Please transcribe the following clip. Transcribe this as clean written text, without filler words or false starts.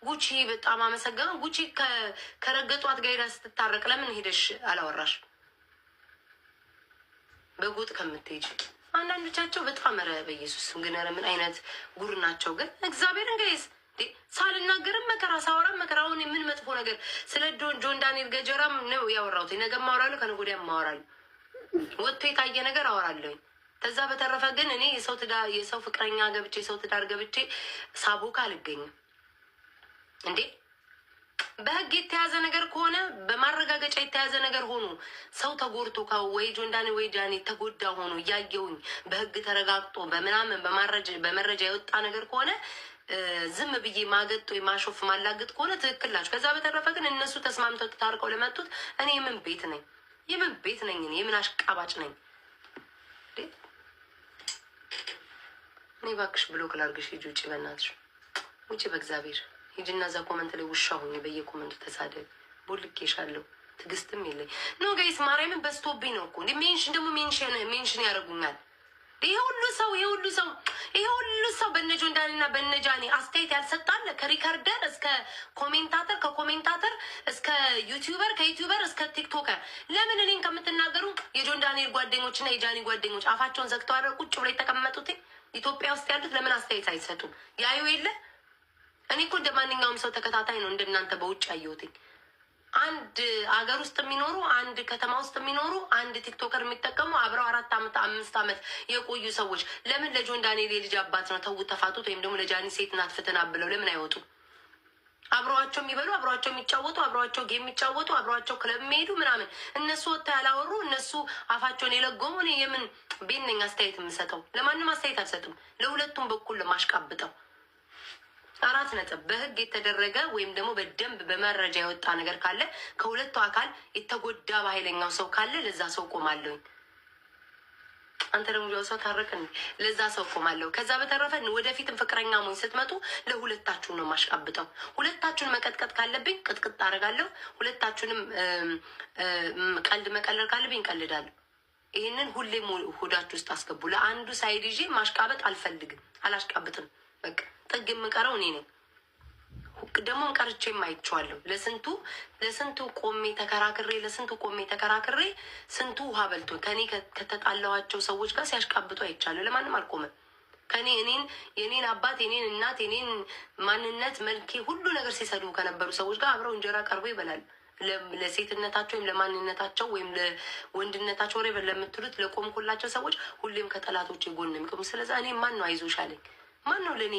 ጉቺ በጣም አመሰግናለሁ። ጉቺ ከረገጧት ጋር ስትታረቅ ለምን ሄደሽ አላወራሽ? በጉጥ ከምትሄጅ አንዳንዶቻቸው በጣም ረ በኢየሱስ ግን ረ ምን አይነት ጉር ናቸው ግን እግዚአብሔርን ጋይስ ሳልናገርም መከራ ሳወራም መከራውን የምን መጥፎ ነገር ስለ ጆን ዳንኤል ገጀራም ነው ያወራሁት። ነገ ማወራለሁ፣ ከነገ ወዲያም ማወራለሁ። ወጥቶ የታየ ነገር አወራለሁኝ። ከዛ በተረፈ ግን እኔ የሰው ፍቅረኛ ገብቼ የሰው ትዳር ገብቼ ሳቦካ አልገኝም እንዴ። በህግ የተያዘ ነገር ከሆነ በማረጋገጫ የተያዘ ነገር ሆኖ ሰው ተጎድቶ ወይ ጆን ዳንኤል ወይ ጃኒ ተጎዳ ሆኖ እያየውኝ በህግ ተረጋግጦ በምናምን በመረጃ የወጣ ነገር ከሆነ ዝም ብዬ ማገጥ ወይ ማሾፍ ማላገጥ ከሆነ ትክክል ናቸው። ከዛ በተረፈ ግን እነሱ ተስማምተው ተታርቀው ለመጡት እኔ የምን ቤት ነኝ? የምን ቤት ነኝ? የምን አሽቃባጭ ነኝ? እኔ እባክሽ ብሎክ ላድርግሽ። ሂጂ ውጭ፣ በእናትሽ ውጭ፣ በእግዚአብሔር ሂጂና እዛ ኮመንት ላይ ውሻ ሁኚ። በየኮመንቱ ተሳደብ። ቦልኬሻለሁ። ትዕግስትም የለኝ። ኖ ጋይስ ማርያምን በስቶብኝ ነው እኮ እንዲ ሜንሽን ደግሞ ሜንሽን ያደርጉኛል። ይሄ ሁሉ ሰው በነ ጆን ዳንኤል እና በነ ጃኒ አስተያየት ያልሰጣለ ከሪከርደር እስከ ኮሜንታተር ከኮሜንታተር እስከ ዩቲዩበር ከዩቲዩበር እስከ ቲክቶከር ለምን እኔን ከምትናገሩ የጆን ዳንኤል ጓደኞች እና የጃኒ ጓደኞች አፋቸውን ዘግተው አረ ቁጭ ብሎ የተቀመጡት ኢትዮጵያ ውስጥ ያሉት ለምን አስተያየት አይሰጡም? ያዩ የለ እኔ እኮ እንደ ማንኛውም ሰው ተከታታይ ነው እንደናንተ በውጭ ያየሁትኝ። አንድ አገር ውስጥ የሚኖሩ አንድ ከተማ ውስጥ የሚኖሩ አንድ ቲክቶከር የሚጠቀሙ አብረው 4 ዓመት 5 ዓመት የቆዩ ሰዎች ለምን ለጆን ዳንኤል የልጅ አባት ነው ተው ተፋቱት፣ ወይም ደግሞ ለጃኒ ሴት ናት ፍትና ብለው ለምን አይወጡም? አብረዋቸው የሚበሉ አብረዋቸው የሚጫወቱ አብረዋቸው ጌም የሚጫወቱ አብረዋቸው ክለብ የሚሄዱ ምናምን እነሱ ወጥተው ያላወሩ እነሱ አፋቸውን የለጎሙ እኔ የምን ቤት ነኝ አስተያየት የምሰጠው? ለማንም አስተያየት አልሰጥም። ለሁለቱም በኩል ለማሽቃብጠው 4 ነጥብ በህግ የተደረገ ወይም ደግሞ በደንብ በመረጃ የወጣ ነገር ካለ ከሁለቱ አካል የተጎዳ በኃይለኛው ሰው ካለ ለዛ ሰው ቆማለሁኝ። አንተ ደግሞ ሰው ታረቅን ለዛ ሰው ቆማለሁ። ከዛ በተረፈ ወደፊትም ፍቅረኛ ሞኝ ስትመጡ ለሁለታችሁ ነው ማሽቃብጠው። ሁለታችሁን መቀጥቀጥ ካለብኝ ቅጥቅጥ አደርጋለሁ። ሁለታችሁንም ቀልድ መቀለድ ካለብኝ ቀልዳለሁ። ይህንን ሁሌም ሆዳችሁ ውስጥ አስገቡ። ለአንዱ ሳይድ ይዤ ማሽቃበጥ አልፈልግም፣ አላሽቃብጥም። በቃ ጥግ የምቀረው እኔ ነኝ። ደግሞም ቀርቼም አይቼዋለሁ። ለስንቱ ቆሜ ተከራክሬ ስንቱ ውሃ በልቶ ከኔ ከተጣላኋቸው ሰዎች ጋር ሲያሽቃብጡ አይቻለሁ። ለማንም አልቆመም። የኔን አባት የኔን እናት የኔን ማንነት መልኬ ሁሉ ነገር ሲሰድቡ ከነበሩ ሰዎች ጋር አብረው እንጀራ ቀርቦ ይበላል። ለሴትነታቸው ወይም ለማንነታቸው ወይም ለወንድነታቸው ወሬ ለምትሉት ለቆምኩላቸው ሰዎች ሁሌም ከጠላቶች ጎን የሚቆሙ። ስለዛ እኔ ማን ነው አይዞሽ አለኝ? ማን ነው ለእኔ